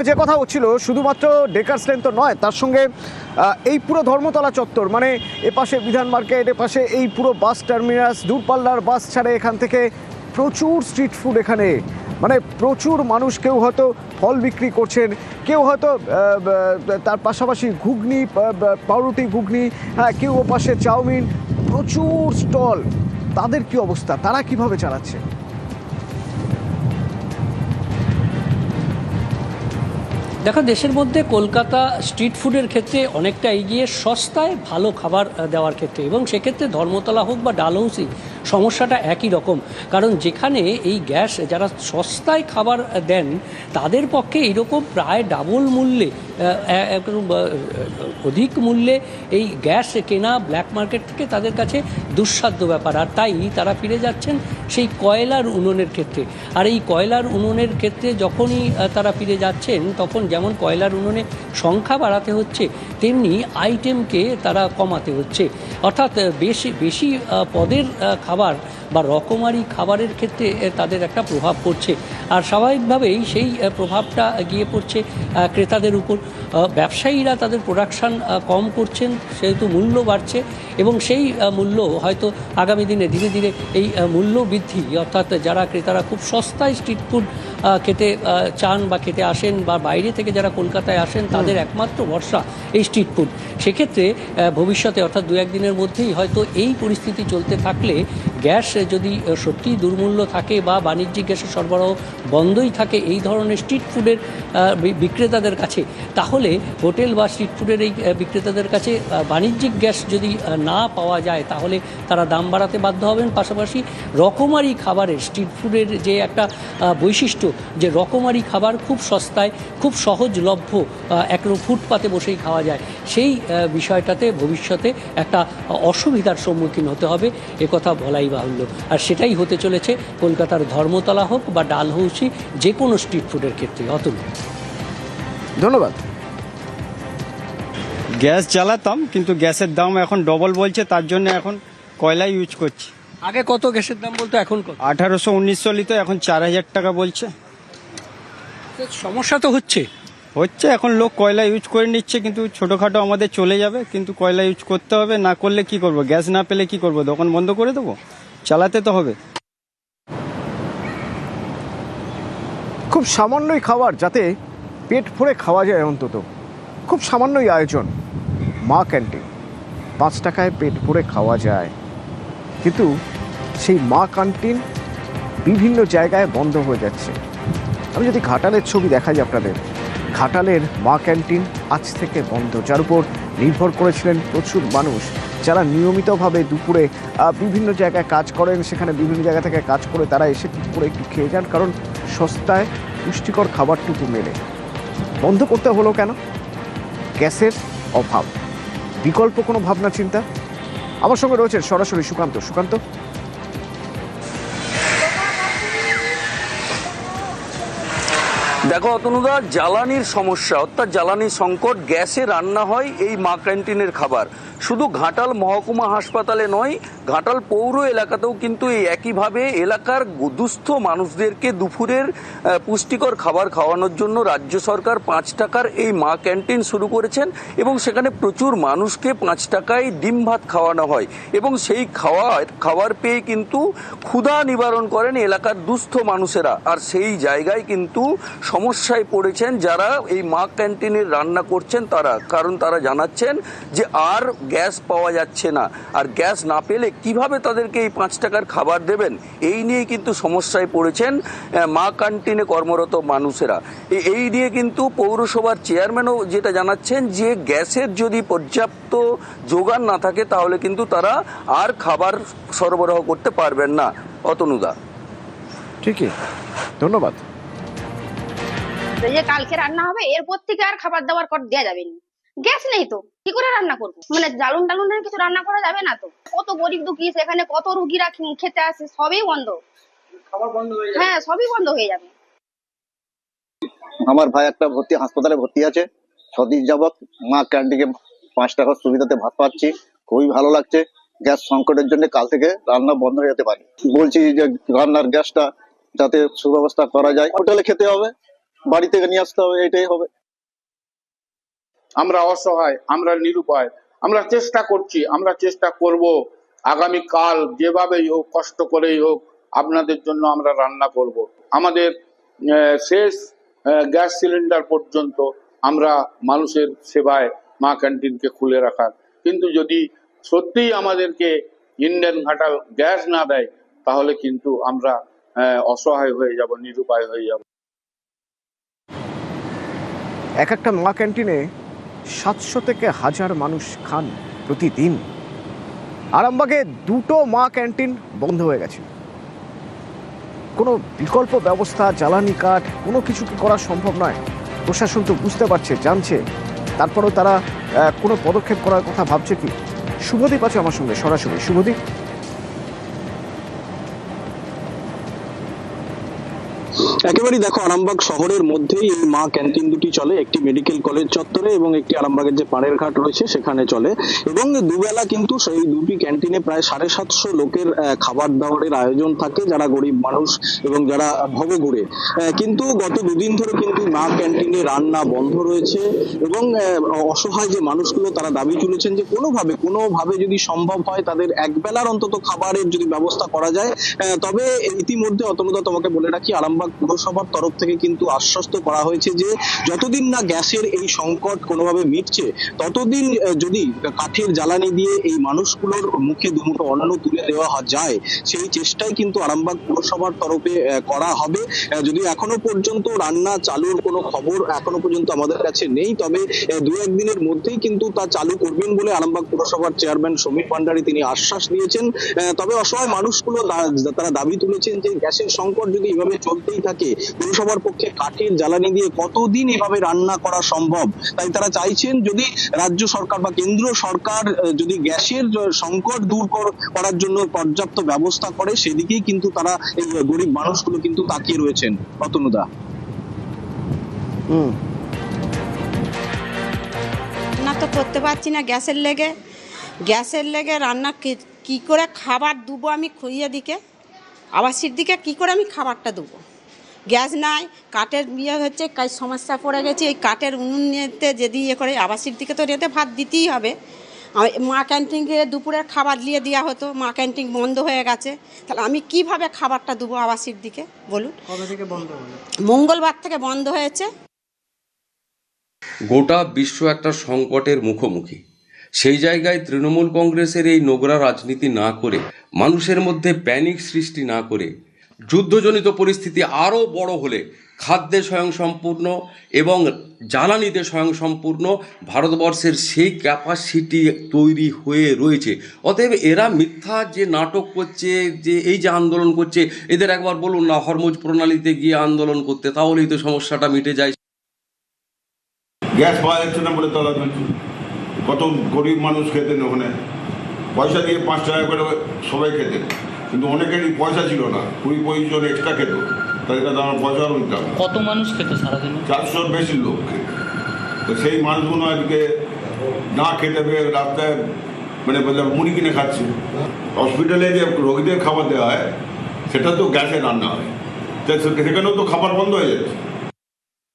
যে কথা হচ্ছিল শুধুমাত্র ডেকার্স লেন তো নয়, তার সঙ্গে এই পুরো ধর্মতলা চত্বর, মানে এপাশে বিধান মার্কেট, এপাশে এই পুরো বাস টার্মিনাস, দূরপাল্লার বাস ছাড়ে এখান থেকে প্রচুর স্ট্রিট ফুড এখানে, মানে প্রচুর মানুষ। কেউ হয়তো ফল বিক্রি করছেন, কেউ হয়তো তার পাশাপাশি ঘুগনি, পাউরুটি ঘুগনি, হ্যাঁ, কেউ ওপাশে চাউমিন, প্রচুর স্টল। তাদের কি অবস্থা, তারা কিভাবে চালাচ্ছে? দেখো, দেশের মধ্যে কলকাতা স্ট্রিট ফুডের ক্ষেত্রে অনেকটা এগিয়ে, সস্তায় ভালো খাবার দেওয়ার ক্ষেত্রে। এবং সেক্ষেত্রে ধর্মতলা হোক বা ডালহৌসি, সমস্যাটা একই রকম। কারণ যেখানে এই গ্যাস যারা সস্তায় খাবার দেন, তাদের পক্ষে এরকম প্রায় ডাবল মূল্যে, অধিক মূল্যে এই গ্যাস কেনা ব্ল্যাক মার্কেট থেকে তাদের কাছে দুঃসাধ্য ব্যাপার। আর তাই তারা ফিরে যাচ্ছেন সেই কয়লার উনুনের ক্ষেত্রে। আর এই কয়লার উনুনের ক্ষেত্রে যখনই তারা ফিরে যাচ্ছেন, তখন যেমন কয়লার উনুনে সংখ্যা বাড়াতে হচ্ছে, তেমনি আইটেমকে তারা কমাতে হচ্ছে। অর্থাৎ বেশি বেশি পদের খাবার বা রকমারি খাবারের ক্ষেত্রে তাদের একটা প্রভাব পড়ছে। আর স্বাভাবিকভাবেই সেই প্রভাবটা গিয়ে পড়ছে ক্রেতাদের উপর। ব্যবসায়ীরা তাদের প্রোডাকশান কম করছেন, সেহেতু মূল্য বাড়ছে। এবং সেই মূল্য হয়তো আগামী দিনে ধীরে ধীরে এই মূল্য বৃদ্ধি, অর্থাৎ যারা ক্রেতারা খুব সস্তায় স্ট্রিট ফুড খেতে চান বা খেতে আসেন, বা বাইরে থেকে যারা কলকাতায় আসেন, তাদের একমাত্র ভরসা এই স্ট্রিট ফুড। সেক্ষেত্রে ভবিষ্যতে, অর্থাৎ দু একদিনের মধ্যেই হয়তো এই পরিস্থিতি চলতে থাকলে, গ্যাস যদি সত্যিই দুর্মূল্য থাকে বা বাণিজ্যিক গ্যাসের সরবরাহ বন্ধই থাকে এই ধরনের স্ট্রিট ফুডের বিক্রেতাদের কাছে, তাহলে হোটেল বা স্ট্রিট ফুডের এই বিক্রেতাদের কাছে বাণিজ্যিক গ্যাস যদি না পাওয়া যায়, তাহলে তারা দাম বাড়াতে বাধ্য হবেন। পাশাপাশি রকমারি খাবারের, স্ট্রিট ফুডের যে একটা বৈশিষ্ট্য, যে রকমারি খাবার খুব সস্তায়, খুব সহজলভ্য, একদম ফুটপাতে বসেই খাওয়া যায়, সেই বিষয়টাতে ভবিষ্যতে একটা অসুবিধার সম্মুখীন হতে হবে, একথা বলাই বাহুল্য। আর সেটাই হতে চলেছে কলকাতার ধর্মতলা হোক বা ডালহৌসি, যে কোনো স্ট্রিট ফুডের ক্ষেত্রে। অতুল, ধন্যবাদ। গ্যাস জ্বালাতাম, কিন্তু গ্যাসের দাম এখন ডবল বলছে, তার জন্য এখন কয়লা ইউজ করছি। আগে কত গ্যাসের দাম বলতো, এখন কত? 1800-1900 লিতে, এখন 4000 টাকা বলছে। সমস্যা তো হচ্ছে। এখন লোক কয়লা ইউজ করে নিচ্ছে, কিন্তু ছোটোখাটো আমাদের চলে যাবে, কিন্তু কয়লা ইউজ করতে হবে। না করলে কি করব? গ্যাস না পেলে কি করব? দোকান বন্ধ করে দেবো? চালাতে তো হবে। খুব সামান্যই খাবার, যাতে পেট ভরে খাওয়া যায়, অন্তত খুব সামান্যই আয়োজন। মা ক্যান্টিন, 5 টাকায় পেট ভরে খাওয়া যায়, কিন্তু সেই মা ক্যান্টিন বিভিন্ন জায়গায় বন্ধ হয়ে যাচ্ছে। আমি যদি ঘাটালের ছবি দেখাই আপনাদের, ঘাটালের মা ক্যান্টিন আজ থেকে বন্ধ, যার উপর নির্ভর করেছিলেন প্রচুর মানুষ, যারা নিয়মিতভাবে দুপুরে বিভিন্ন জায়গায় কাজ করেন। সেখানে বিভিন্ন জায়গা থেকে কাজ করে তারা এসে টুক করে একটু খেয়ে যান, কারণ সস্তায় পুষ্টিকর খাবারটুকু মেলে। বন্ধ করতে হলো কেন? গ্যাসের অভাব, বিকল্প কোনো ভাবনা চিন্তা? আমার সঙ্গে রয়েছে সরাসরি সুকান্ত। সুকান্ত, দেখো অতনুদা, জ্বালানির সমস্যা, অর্থাৎ জ্বালানি সংকট, গ্যাসে রান্না হয় এই মা ক্যান্টিনের খাবার। শুধু ঘাটাল মহকুমা হাসপাতালে নয়, ঘাটাল পৌর এলাকাতেও কিন্তু এই একইভাবে এলাকার দুস্থ মানুষদেরকে দুপুরের পুষ্টিকর খাবার খাওয়ানোর জন্য রাজ্য সরকার 5 টাকার এই মা ক্যান্টিন শুরু করেছেন। এবং সেখানে প্রচুর মানুষকে 5 টাকায় ডিম ভাত খাওয়ানো হয়, এবং সেই খাবার পেয়ে কিন্তু ক্ষুধা নিবারণ করেন এলাকার দুস্থ মানুষেরা। আর সেই জায়গায় কিন্তু সমস্যায় পড়েছেন যারা এই মা ক্যান্টিনের রান্না করছেন তারা, কারণ তারা জানাচ্ছেন যে আর গ্যাস পাওয়া যাচ্ছে না, আর গ্যাস না পেলে কিভাবে তাদেরকে এই 5 টাকার খাবার দেবেন, এই নিয়ে কিন্তু সমস্যায় পড়েছেন মা ক্যান্টিনে কর্মরত মানুষেরা। এই নিয়ে কিন্তু পৌরসভার চেয়ারম্যানও যেটা জানাচ্ছেন, যে গ্যাসের যদি পর্যাপ্ত যোগান না থাকে, তাহলে কিন্তু তারা আর খাবার সরবরাহ করতে পারবেন না। অতনুদা, ঠিকই, ধন্যবাদ। যে কালকে রান্না হবে, এরপর থেকে আর খাবার দাবার দেওয়া যাবে না। গ্যাস নেই তো কি করে রান্না করবো? মানে জ্বালন টালুন কিছু রান্না করা যাবে না তো। কত গরিব দুঃখী সেখানে, কত রুগীরা খেতে আসে, সবই বন্ধ। হ্যাঁ, সবই বন্ধ হয়ে যাবে। আমার ভাই একটা হাসপাতালে ভর্তি আছে, 6 দিন যাবত মা ক্যান্টিনে 5 টাকার সুবিধাতে ভাত পাচ্ছি, খুবই ভালো লাগছে। গ্যাস সংকটের জন্য কাল থেকে রান্না বন্ধ হয়ে যেতে পারে। বলছি যে রান্নার গ্যাসটা যাতে সুব্যবস্থা করা যায়, হোটেলে খেতে হবে, বাড়ি থেকে নিয়ে আসতে হবে, এটাই হবে। আমরা অসহায়, আমরা নিরুপায়, আমরা চেষ্টা করছি, আমরা চেষ্টা করব আগামী কাল যেভাবেই হোক, কষ্ট করেই হোক আপনাদের জন্য আমরা রান্না করব। আমাদের শেষ গ্যাস সিলিন্ডার পর্যন্ত আমরা মানুষের সেবায় মা ক্যান্টিনকে খুলে রাখার, কিন্তু যদি সত্যিই আমাদেরকে ইন্ডেন ঘাটাল গ্যাস না দেয় তাহলে কিন্তু আমরা অসহায় হয়ে যাব, নিরুপায় হয়ে যাব। এক একটা মা ক্যান্টিনে 700 থেকে 1000 মানুষ খান প্রতিদিন। আরামবাগে 2টো মা ক্যান্টিন বন্ধ হয়ে গেছে। কোনো বিকল্প ব্যবস্থা, জ্বালানি কাঠ, কোনো কিছু কি করা সম্ভব নয়? প্রশাসন তো বুঝতে পারছে, জানছে, তারপরেও তারা কোনো পদক্ষেপ করার কথা ভাবছে কি? শুভদীপ আছে আমার সঙ্গে সরাসরি। শুভদীপ, একেবারেই দেখো, আরামবাগ শহরের মধ্যেই এই মা ক্যান্টিন দুটি চলে, একটি মেডিকেল কলেজ চত্বরে এবং একটি আরামবাগের যে পাড়ের ঘাট রয়েছে সেখানে চলে। এবং দুবেলা কিন্তু সেই দুটি ক্যান্টিনে প্রায় 750 লোকের খাবার দাবারের আয়োজন থাকে, যারা গরিব মানুষ এবং যারা ভবঘুরে। কিন্তু গত দুদিন ধরে কিন্তু মা ক্যান্টিনে রান্না বন্ধ রয়েছে এবং অসহায় যে মানুষগুলো তারা দাবি তুলেছেন যে কোনোভাবে যদি সম্ভব হয় তাদের একবেলার অন্তত খাবারের যদি ব্যবস্থা করা যায়। তবে ইতিমধ্যে অতনুদা তোমাকে বলে রাখি, আরামবাগ পুরসভার তরফ থেকে কিন্তু আশ্বস্ত করা হয়েছে যে যতদিন না গ্যাসের এই সংকট কোনোভাবে মিটছে ততদিন যদি কাঠের জ্বালানি দিয়ে এই মানুষগুলোর মুখে দুমুঠো অন্ন তুলে দেওয়া যায় সেই চেষ্টাই কিন্তু আরামবাগ পুরসভার তরফে করা হবে। যদি এখনো পর্যন্ত রান্না চালুর কোনো খবর এখনো পর্যন্ত আমাদের কাছে নেই, তবে 2-1 দিনের মধ্যেই কিন্তু তা চালু করবেন বলে আরামবাগ পুরসভার চেয়ারম্যান সমীর ভান্ডারী তিনি আশ্বাস দিয়েছেন। তবে অসহায় মানুষগুলো তারা দাবি তুলেছেন যে গ্যাসের সংকট যদি এভাবে চলতেই থাকে, পুরসভার পক্ষে কাঠের জ্বালানি দিয়ে কতদিন এভাবে রান্না করা সম্ভব। তাই তারা চাইছেন যদি রাজ্য সরকার বা কেন্দ্র সরকার যদি গ্যাসের সংকট দূর করার জন্য পর্যাপ্ত ব্যবস্থা করে, সেদিকেই কিন্তু তারা এই গরিব মানুষগুলো কিন্তু তাকিয়ে রয়েছেন। অতনুদা, রান্না তো করতে পারছি না গ্যাসের লেগে রান্না কি করে খাবার দেবো আমি খুইয়ে দিকে আবাসির দিকে কি করে আমি খাবারটা দেবো? গ্যাস নাই, কাঠের হচ্ছে, কাজ সমস্যা পড়ে গেছে। এই কাঠের উনুন নিতে যদি করে আবাসির দিকে তো রেতে ভাত দিতেই হবে। মা ক্যান্টিনকে দুপুরের খাবার দিয়ে দেওয়া হতো, মা ক্যান্টিন বন্ধ হয়ে গেছে, তাহলে আমি কিভাবে খাবারটা দেবো আবাসির দিকে বলুন? কবে থেকে বন্ধ হলো? মঙ্গলবার থেকে বন্ধ হয়েছে। গোটা বিশ্ব একটা সংকটের মুখোমুখি। সেই জায়গায় তৃণমূল কংগ্রেসের এই নোংরা রাজনীতি না করে, মানুষের মধ্যে প্যানিক সৃষ্টি না করে, যুদ্ধজনিত পরিস্থিতি আরও বড় হলে খাদ্যে স্বয়ংসম্পূর্ণ এবং জ্বালানিতে স্বয়ংসম্পূর্ণ ভারতবর্ষের সেই ক্যাপাসিটি তৈরি হয়ে রয়েছে। অতএব এরা মিথ্যা যে নাটক করছে, যে এই যে আন্দোলন করছে, এদের একবার বলুন না হরমুজ প্রণালীতে গিয়ে আন্দোলন করতে, তাহলেই তো সমস্যাটা মিটে যায়। গ্যাস পাওয়া যাচ্ছে না বলে তলা ধরছে। কত গরিব মানুষ খেতেন ওখানে, পয়সা দিয়ে 5 টাকা করে সবাই খেতেন, কিন্তু অনেকেরই পয়সা ছিল না, 20-25 জন এক্সট্রা খেত, তাদের কাছে আমার পয়সাও নিতাম। কত মানুষ খেত সারাদিনে? 400-র বেশি লোক খেত। তো সেই মানুষগুলো আজকে না খেতে পেয়ে রাস্তায় মানে মুড়ি কিনে খাচ্ছে। হসপিটালে যে রোগীদের খাবার দেওয়া হয় সেটা তো গ্যাসে রান্না হয়, সেখানেও তো খাবার বন্ধ হয়ে যাচ্ছে।